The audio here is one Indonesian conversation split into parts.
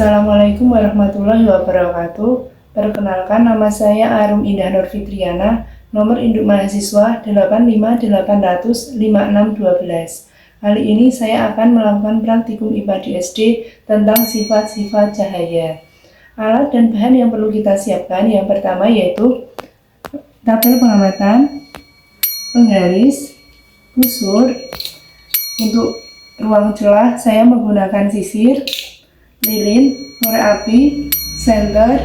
Assalamualaikum warahmatullahi wabarakatuh. Perkenalkan, nama saya Arum Indah Nur Fitriana, nomor induk mahasiswa 858005612. Kali ini saya akan melakukan praktikum IPA di SD tentang sifat-sifat cahaya. Alat dan bahan yang perlu kita siapkan yang pertama yaitu tabel pengamatan, penggaris, busur. Untuk ruang celah saya menggunakan sisir, lilin, korek api, senter,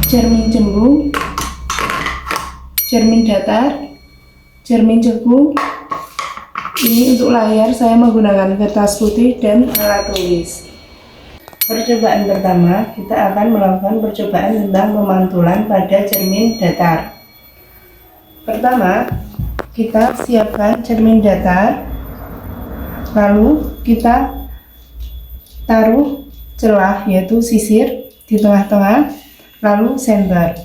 cermin cembung, cermin datar, cermin cekung. Ini untuk layar saya menggunakan kertas putih dan alat tulis. Percobaan pertama, kita akan melakukan percobaan tentang pemantulan pada cermin datar. Pertama, kita siapkan cermin datar, lalu kita taruh celah yaitu sisir di tengah-tengah, lalu senter.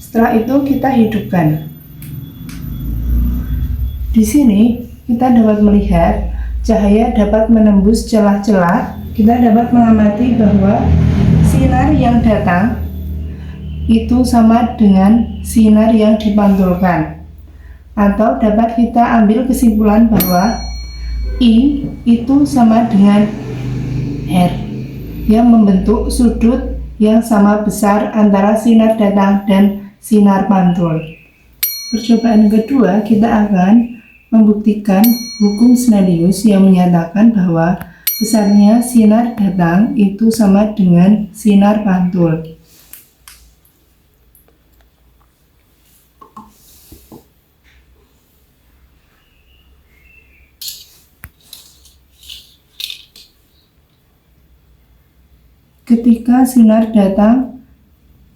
Setelah itu kita hidupkan. Di sini kita dapat melihat cahaya dapat menembus celah-celah. Kita dapat mengamati bahwa sinar yang datang itu sama dengan sinar yang dipantulkan. Atau dapat kita ambil kesimpulan bahwa I itu sama dengan R yang membentuk sudut yang sama besar antara sinar datang dan sinar pantul. Percobaan kedua, kita akan membuktikan hukum Snellius yang menyatakan bahwa besarnya sinar datang itu sama dengan sinar pantul. Ketika sinar datang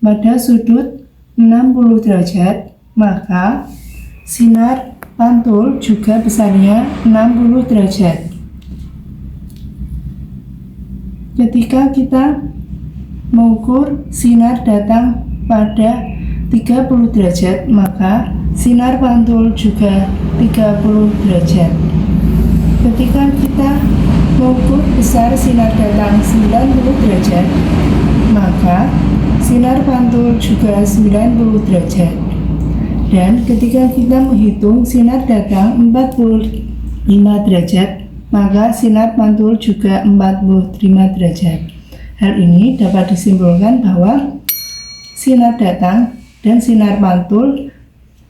pada sudut 60 derajat, maka sinar pantul juga besarnya 60 derajat. Ketika kita mengukur sinar datang pada 30 derajat, maka sinar pantul juga 30 derajat. Ketika kita mengukur besar sinar datang 90 derajat, maka sinar pantul juga 90 derajat. Dan ketika kita menghitung sinar datang 45 derajat, maka sinar pantul juga 45 derajat. Hal ini dapat disimpulkan bahwa sinar datang dan sinar pantul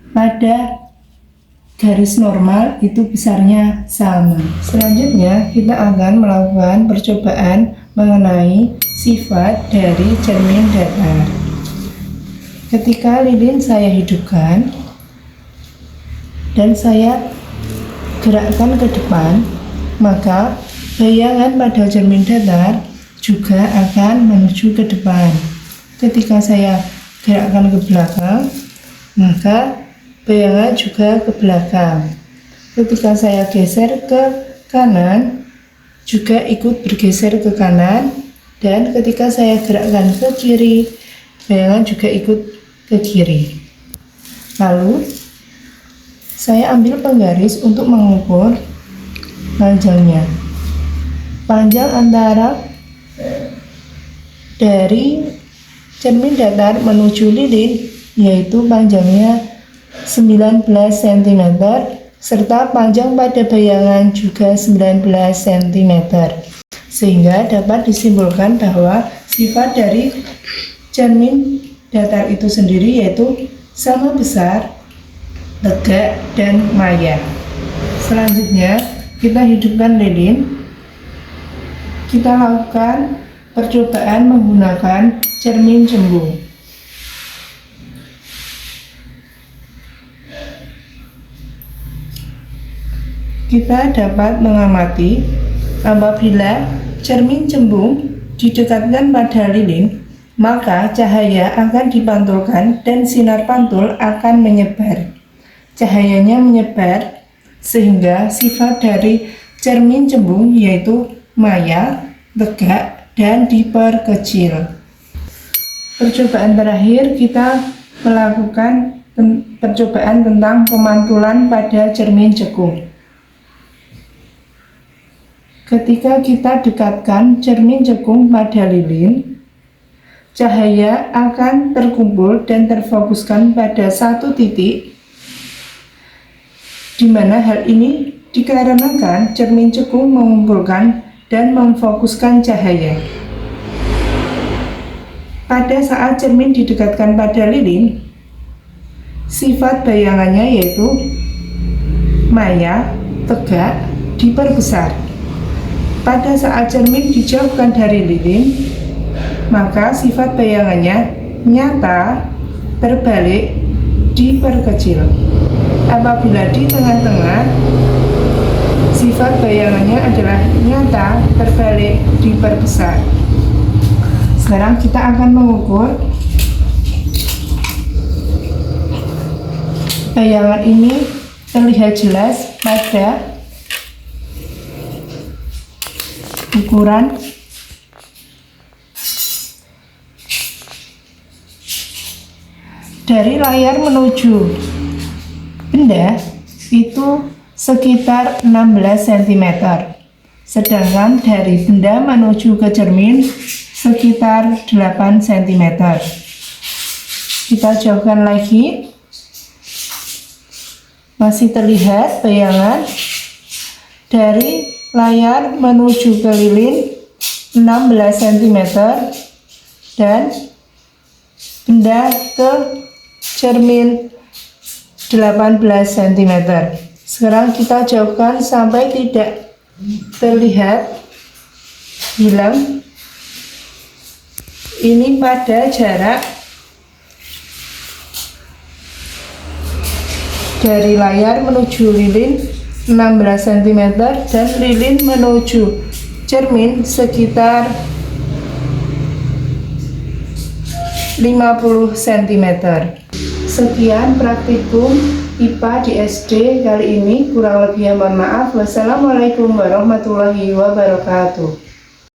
pada garis normal itu besarnya sama. Selanjutnya kita akan melakukan percobaan mengenai sifat dari cermin datar. Ketika lilin saya hidupkan dan saya gerakkan ke depan, maka bayangan pada cermin datar juga akan menuju ke depan. Ketika saya gerakkan ke belakang, maka bayangan juga ke belakang. Ketika saya geser ke kanan, juga ikut bergeser ke kanan. Dan ketika saya gerakkan ke kiri, bayangan juga ikut ke kiri. Lalu, saya ambil penggaris untuk mengukur panjangnya. Panjang antara dari cermin datar menuju lilin, yaitu panjangnya 19 cm, serta panjang pada bayangan juga 19 cm. Sehingga dapat disimpulkan bahwa sifat dari cermin datar itu sendiri yaitu sama besar, tegak, dan maya. Selanjutnya kita hidupkan lilin. Kita lakukan percobaan menggunakan cermin cembung. Kita dapat mengamati apabila cermin cembung didekatkan pada lilin, maka cahaya akan dipantulkan dan sinar pantul akan menyebar. Cahayanya menyebar sehingga sifat dari cermin cembung yaitu maya, tegak, dan diperkecil. Percobaan terakhir kita melakukan percobaan tentang pemantulan pada cermin cekung. Ketika kita dekatkan cermin cekung pada lilin, cahaya akan terkumpul dan terfokuskan pada satu titik, di mana hal ini dikarenakan cermin cekung mengumpulkan dan memfokuskan cahaya. Pada saat cermin didekatkan pada lilin, sifat bayangannya yaitu maya, tegak, diperbesar. Pada saat cermin dijauhkan dari lilin, maka sifat bayangannya nyata, terbalik, diperkecil. Apabila di tengah-tengah, sifat bayangannya adalah nyata, terbalik, diperbesar. Sekarang kita akan mengukur bayangan ini terlihat jelas pada ukuran dari layar menuju benda itu sekitar 16 cm, sedangkan dari benda menuju ke cermin sekitar 8 cm. Kita jauhkan lagi, masih terlihat bayangan dari layar menuju ke lilin 16 cm dan benda ke cermin 18 cm. Sekarang kita jauhkan sampai tidak terlihat hilang. Ini pada jarak dari layar menuju lilin 16 cm dan lilin menuju cermin sekitar 50 cm. Sekian praktikum IPA di SD kali ini, kurang lebihnya mohon maaf. Wassalamualaikum warahmatullahi wabarakatuh.